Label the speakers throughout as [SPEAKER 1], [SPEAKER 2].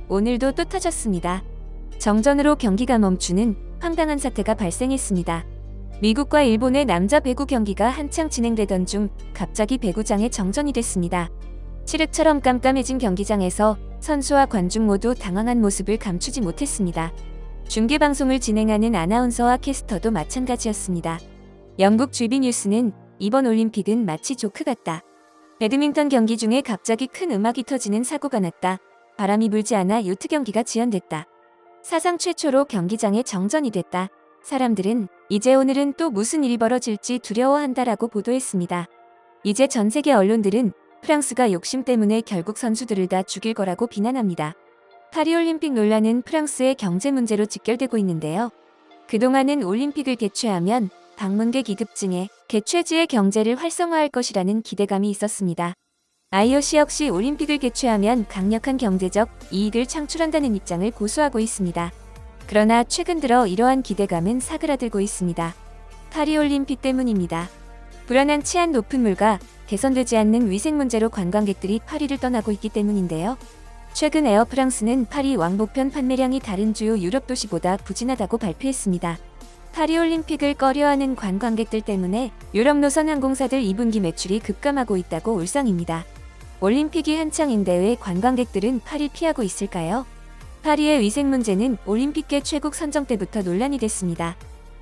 [SPEAKER 1] 오늘도 또 터졌습니다. 정전으로 경기가 멈추는 황당한 사태가 발생했습니다. 미국과 일본의 남자 배구 경기가 한창 진행되던 중 갑자기 배구장에 정전이 됐습니다. 칠흑처럼 깜깜해진 경기장에서 선수와 관중 모두 당황한 모습을 감추지 못했습니다. 중계방송을 진행하는 아나운서와 캐스터도 마찬가지였습니다. 영국 GB 뉴스는 이번 올림픽은 마치 조크 같다. 배드민턴 경기 중에 갑자기 큰 음악이 터지는 사고가 났다. 바람이 불지 않아 요트 경기가 지연됐다. 사상 최초로 경기장에 정전이 됐다. 사람들은 이제 오늘은 또 무슨 일이 벌어질지 두려워한다라고 보도했습니다. 이제 전 세계 언론들은 프랑스가 욕심 때문에 결국 선수들을 다 죽일 거라고 비난합니다. 파리올림픽 논란은 프랑스의 경제 문제로 직결되고 있는데요. 그동안은 올림픽을 개최하면 방문객 이급증에 개최지의 경제를 활성화할 것이라는 기대감이 있었습니다. IOC 역시 올림픽을 개최하면 강력한 경제적 이익을 창출한다는 입장을 고수하고 있습니다. 그러나 최근 들어 이러한 기대감은 사그라들고 있습니다. 파리올림픽 때문입니다. 불안한 치안 높은 물가, 개선되지 않는 위생 문제로 관광객들이 파리를 떠나고 있기 때문인데요. 최근 에어프랑스는 파리 왕복편 판매량이 다른 주요 유럽 도시보다 부진하다고 발표했습니다. 파리올림픽을 꺼려하는 관광객들 때문에 유럽 노선 항공사들 2분기 매출이 급감하고 있다고 울상입니다. 올림픽이 한창인데 왜 관광객들은 파리 피하고 있을까요? 파리의 위생 문제는 올림픽계 최국 선정 때부터 논란이 됐습니다.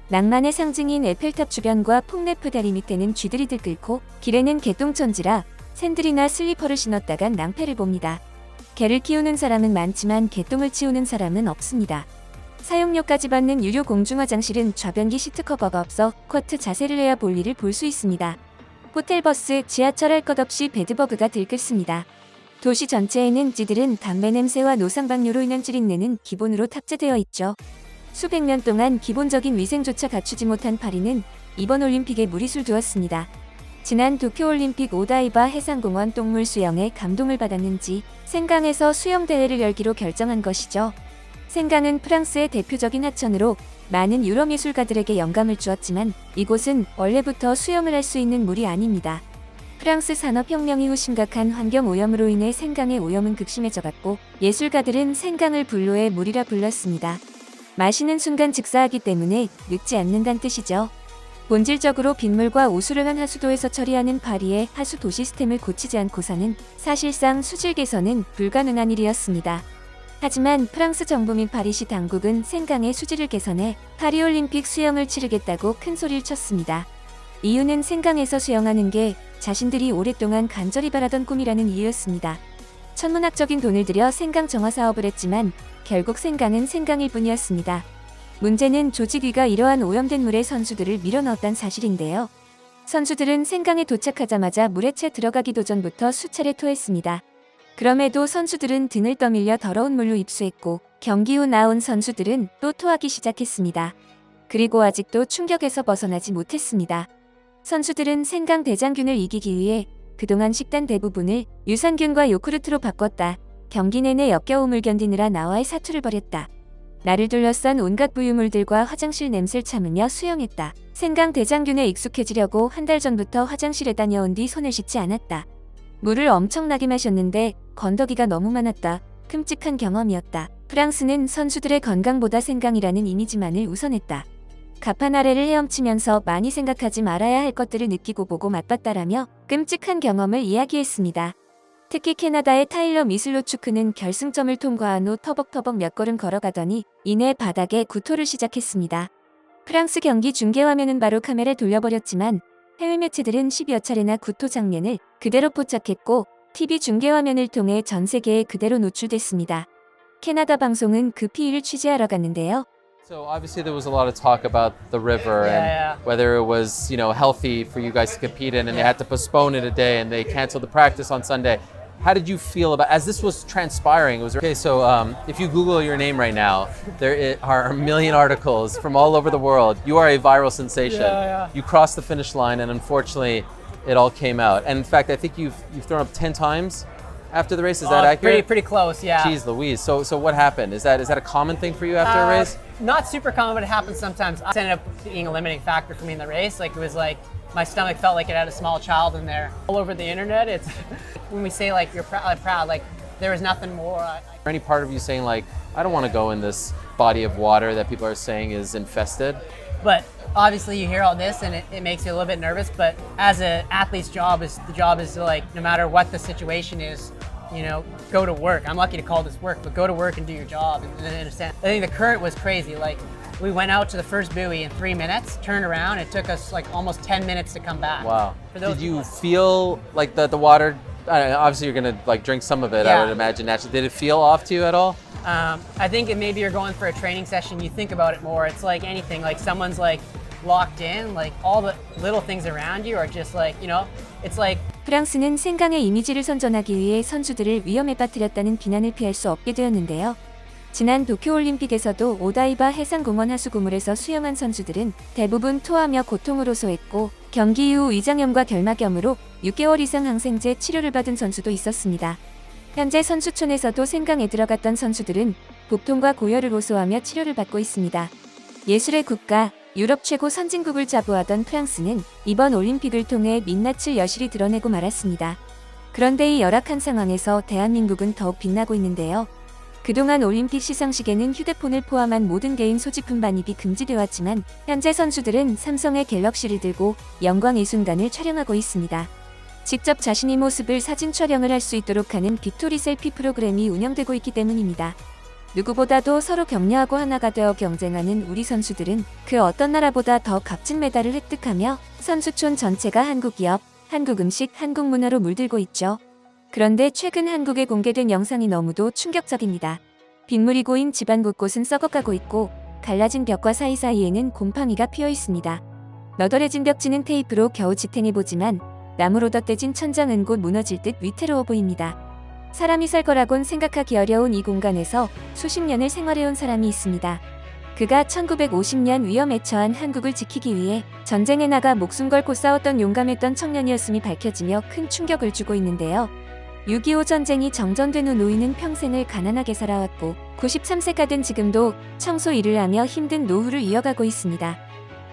[SPEAKER 1] 낭만의 상징인 에펠탑 주변과 폭네프 다리 밑에는 쥐들이 들끓고 길에는 개똥천지라 샌들이나 슬리퍼를 신었다간 낭패를 봅니다. 개를 키우는 사람은 많지만 개똥을 치우는 사람은 없습니다. 사용료까지 받는 유료 공중화장실은 좌변기 시트커버가 없어 쿼트 자세를 해야 볼일을 볼 수 있습니다. 호텔, 버스, 지하철 할 것 없이 베드버그가 들끓습니다. 도시 전체에는 쥐들은 담배 냄새와 노상방뇨로 인한 찌린내는 기본으로 탑재되어 있죠. 수백 년 동안 기본적인 위생조차 갖추지 못한 파리는 이번 올림픽에 무리수를 두었습니다. 지난 도쿄올림픽 오다이바 해상공원 똥물 수영에 감동을 받았는지 생강에서 수영대회를 열기로 결정한 것이죠. 생강은 프랑스의 대표적인 하천으로 많은 유럽 예술가들에게 영감을 주었지만 이곳은 원래부터 수영을 할 수 있는 물이 아닙니다. 프랑스 산업혁명 이후 심각한 환경오염으로 인해 생강의 오염은 극심해져갔고 예술가들은 생강을 불로의 물이라 불렀습니다. 마시는 순간 즉사하기 때문에 늙지 않는다는 뜻이죠. 본질적으로 빗물과 오수를 한 하수도에서 처리하는 파리의 하수 도 시스템을 고치지 않고서는 사실상 수질 개선은 불가능한 일이었습니다. 하지만 프랑스 정부 및 파리시 당국은 생강의 수질을 개선해 파리올림픽 수영을 치르겠다고 큰 소리를 쳤습니다. 이유는 생강에서 수영하는 게 자신들이 오랫동안 간절히 바라던 꿈이라는 이유였습니다. 천문학적인 돈을 들여 생강 정화 사업을 했지만 결국 생강은 생강일 뿐이었습니다. 문제는 조직위가 이러한 오염된 물에 선수들을 밀어넣었다는 사실인데요. 선수들은 생강에 도착하자마자 물에 채 들어가기도 전부터 수차례 토했습니다. 그럼에도 선수들은 등을 떠밀려 더러운 물로 입수했고 경기 후 나온 선수들은 또 토하기 시작했습니다. 그리고 아직도 충격에서 벗어나지 못했습니다. 선수들은 생강 대장균을 이기기 위해 그동안 식단 대부분을 유산균과 요구르트로 바꿨다. 경기 내내 역겨움을 견디느라 나와의 사투를 벌였다. 나를 둘러싼 온갖 부유물들과 화장실 냄새를 참으며 수영했다. 생강 대장균에 익숙해지려고 한 달 전부터 화장실에 다녀온 뒤 손을 씻지 않았다. 물을 엄청나게 마셨는데 건더기가 너무 많았다. 끔찍한 경험이었다. 프랑스는 선수들의 건강보다 생강이라는 이미지만을 우선했다. 가판 아래를 헤엄치면서 많이 생각하지 말아야 할 것들을 느끼고 보고 맛봤다라며 끔찍한 경험을 이야기했습니다. 특히 캐나다의 타일러 미슬로추크는 결승점을 통과한 후 터벅터벅 몇 걸음 걸어가더니 이내 바닥에 구토를 시작했습니다. 프랑스 경기 중계 화면은 바로 카메라에 돌려버렸지만 해외 매체들은 10여 차례나 구토 장면을 그대로 포착했고 TV 중계 화면을 통해 전 세계에 그대로 노출됐습니다. 캐나다 방송은 그 피의를 취재하러 갔는데요.
[SPEAKER 2] So obviously there was a lot of talk about the river and whether it was, healthy for you guys to compete in, and they had to postpone it a day and they canceled the practice on Sunday. How did you feel about as this was transpiring? Okay, so if you Google your name right now, there are a million articles from all over the world. You are a viral sensation. You crossed the finish line, and unfortunately, it all came out. And in fact, I think you've thrown up 10 times after the race. Is that accurate?
[SPEAKER 3] Pretty close, yeah.
[SPEAKER 2] Jeez Louise. So what happened? Is that a common thing for you after a race?
[SPEAKER 3] Not super common, but it happens sometimes. It ended up being a limiting factor for me in the race. It was like my stomach felt like it had a small child in there. All over the internet, it's when we say you're proud, there was nothing more.
[SPEAKER 2] Any part of you saying like, I don't want to go in this body of water that people are saying is infested?
[SPEAKER 3] But obviously you hear all this and it makes you a little bit nervous, but as an athlete's job is to like, no matter what the situation is, you know, go to work. I'm lucky to call this work, but go to work and do your job. And in a sense, I think the current was crazy. Like we went out to the first buoy in 3 minutes, turned around, it took us like almost 10 minutes to come back.
[SPEAKER 2] Wow.
[SPEAKER 3] For those
[SPEAKER 2] Did you
[SPEAKER 3] people.
[SPEAKER 2] feel like the water, obviously you're gonna like drink some of it, I
[SPEAKER 3] Yeah.
[SPEAKER 2] would imagine naturally. Did it feel off to you at all?
[SPEAKER 3] I think maybe you're going for a training session, you think about it more. It's like anything, like someone's like locked in, like all the little things around you are just like, you know, it's like
[SPEAKER 1] 프랑스는 생강의 이미지를 선전하기 위해 선수들을 위험에 빠뜨렸다는 비난을 피할 수 없게 되었는데요. 지난 도쿄올림픽에서도 오다이바 해상공원 하수구물에서 수영한 선수들은 대부분 토하며 고통을 호소했고 경기 이후 위장염과 결막염으로 6개월 이상 항생제 치료를 받은 선수도 있었습니다. 현재 선수촌에서도 생강에 들어갔던 선수들은 복통과 고열을 호소하며 치료를 받고 있습니다. 예술의 국가, 유럽 최고 선진국을 자부하던 프랑스는 이번 올림픽을 통해 민낯을 여실히 드러내고 말았습니다. 그런데 이 열악한 상황에서 대한민국은 더욱 빛나고 있는데요. 그동안 올림픽 시상식에는 휴대폰을 포함한 모든 개인 소지품 반입이 금지되어 왔지만 현재 선수들은 삼성의 갤럭시를 들고 영광 이 순간을 촬영하고 있습니다. 직접 자신의 모습을 사진 촬영을 할 수 있도록 하는 빅토리 셀피 프로그램이 운영되고 있기 때문입니다. 누구보다도 서로 격려하고 하나가 되어 경쟁하는 우리 선수들은 그 어떤 나라보다 더 값진 메달을 획득하며 선수촌 전체가 한국 기업, 한국 음식, 한국 문화로 물들고 있죠. 그런데 최근 한국에 공개된 영상이 너무도 충격적입니다. 빗물이 고인 집안 곳곳은 썩어가고 있고 갈라진 벽과 사이사이에는 곰팡이가 피어 있습니다. 너덜해진 벽지는 테이프로 겨우 지탱해보지만 나무로 덧대진 천장은 곧 무너질 듯 위태로워 보입니다. 사람이 살 거라곤 생각하기 어려운 이 공간에서 수십 년을 생활해온 사람이 있습니다. 그가 1950년 위험에 처한 한국을 지키기 위해 전쟁에 나가 목숨 걸고 싸웠던 용감했던 청년이었음이 밝혀지며 큰 충격을 주고 있는데요. 6.25 전쟁이 정전된 후 노인은 평생을 가난하게 살아왔고 93세가 된 지금도 청소 일을 하며 힘든 노후를 이어가고 있습니다.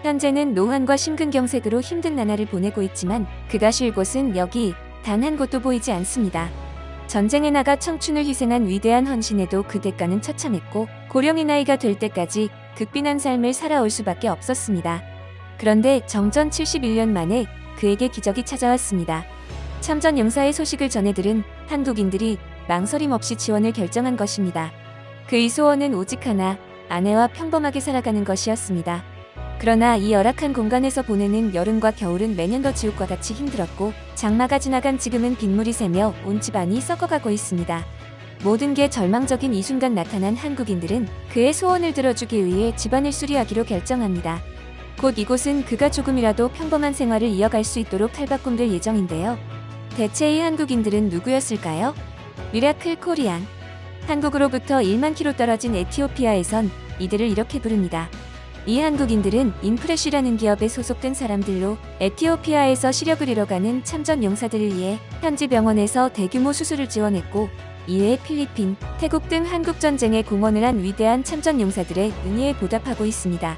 [SPEAKER 1] 현재는 노환과 심근경색으로 힘든 나날을 보내고 있지만 그가 쉴 곳은 여기 단 한 곳도 보이지 않습니다. 전쟁에 나가 청춘을 희생한 위대한 헌신에도 그 대가는 처참했고 고령의 나이가 될 때까지 극빈한 삶을 살아올 수밖에 없었습니다. 그런데 정전 71년 만에 그에게 기적이 찾아왔습니다. 참전 용사의 소식을 전해 들은 한국인들이 망설임 없이 지원을 결정한 것입니다. 그의 소원은 오직 하나, 아내와 평범하게 살아가는 것이었습니다. 그러나 이 열악한 공간에서 보내는 여름과 겨울은 매년 더 지옥과 같이 힘들었고 장마가 지나간 지금은 빗물이 새며 온 집안이 썩어가고 있습니다. 모든 게 절망적인 이 순간 나타난 한국인들은 그의 소원을 들어주기 위해 집안을 수리하기로 결정합니다. 곧 이곳은 그가 조금이라도 평범한 생활을 이어갈 수 있도록 탈바꿈될 예정인데요. 대체 이 한국인들은 누구였을까요? 미라클 코리안. 한국으로부터 1만 킬로 떨어진 에티오피아에선 이들을 이렇게 부릅니다. 이 한국인들은 인프레쉬라는 기업에 소속된 사람들로 에티오피아에서 시력을 잃어가는 참전 용사들을 위해 현지 병원에서 대규모 수술을 지원했고 이외에 필리핀, 태국 등 한국 전쟁에 공헌을 한 위대한 참전 용사들의 은혜에 보답하고 있습니다.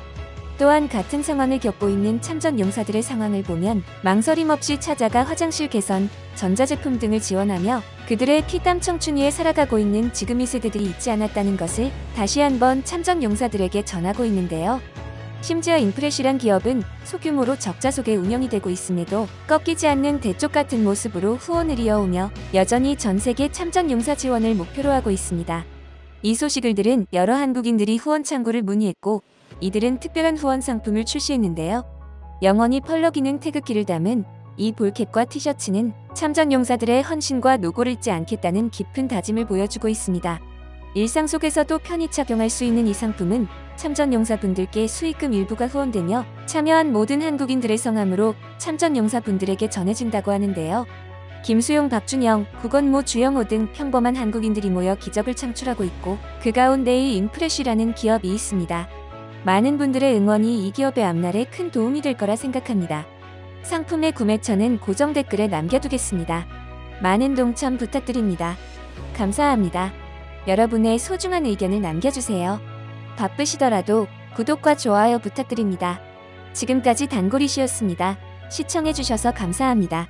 [SPEAKER 1] 또한 같은 상황을 겪고 있는 참전 용사들의 상황을 보면 망설임 없이 찾아가 화장실 개선, 전자제품 등을 지원하며 그들의 피땀 청춘 위에 살아가고 있는 지금 이 세대들이 잊지 않았다는 것을 다시 한번 참전 용사들에게 전하고 있는데요. 심지어 인프레쉬란 기업은 소규모로 적자 속에 운영이 되고 있음에도 꺾이지 않는 대쪽 같은 모습으로 후원을 이어오며 여전히 전 세계 참전 용사 지원을 목표로 하고 있습니다. 이 소식을 들은 여러 한국인들이 후원 창구를 문의했고 이들은 특별한 후원 상품을 출시했는데요. 영원히 펄럭이는 태극기를 담은 이 볼캡과 티셔츠는 참전 용사들의 헌신과 노고를 잊지 않겠다는 깊은 다짐을 보여주고 있습니다. 일상 속에서도 편히 착용할 수 있는 이 상품은 참전 용사분들께 수익금 일부가 후원되며 참여한 모든 한국인들의 성함으로 참전 용사분들에게 전해진다고 하는데요. 김수용, 박준영, 구건모, 주영호 등 평범한 한국인들이 모여 기적을 창출하고 있고 그 가운데 이 인프레쉬라는 기업이 있습니다. 많은 분들의 응원이 이 기업의 앞날에 큰 도움이 될 거라 생각합니다. 상품의 구매처는 고정 댓글에 남겨두겠습니다. 많은 동참 부탁드립니다. 감사합니다. 여러분의 소중한 의견을 남겨주세요. 바쁘시더라도 구독과 좋아요 부탁드립니다. 지금까지 단골이시였습니다. 시청해주셔서 감사합니다.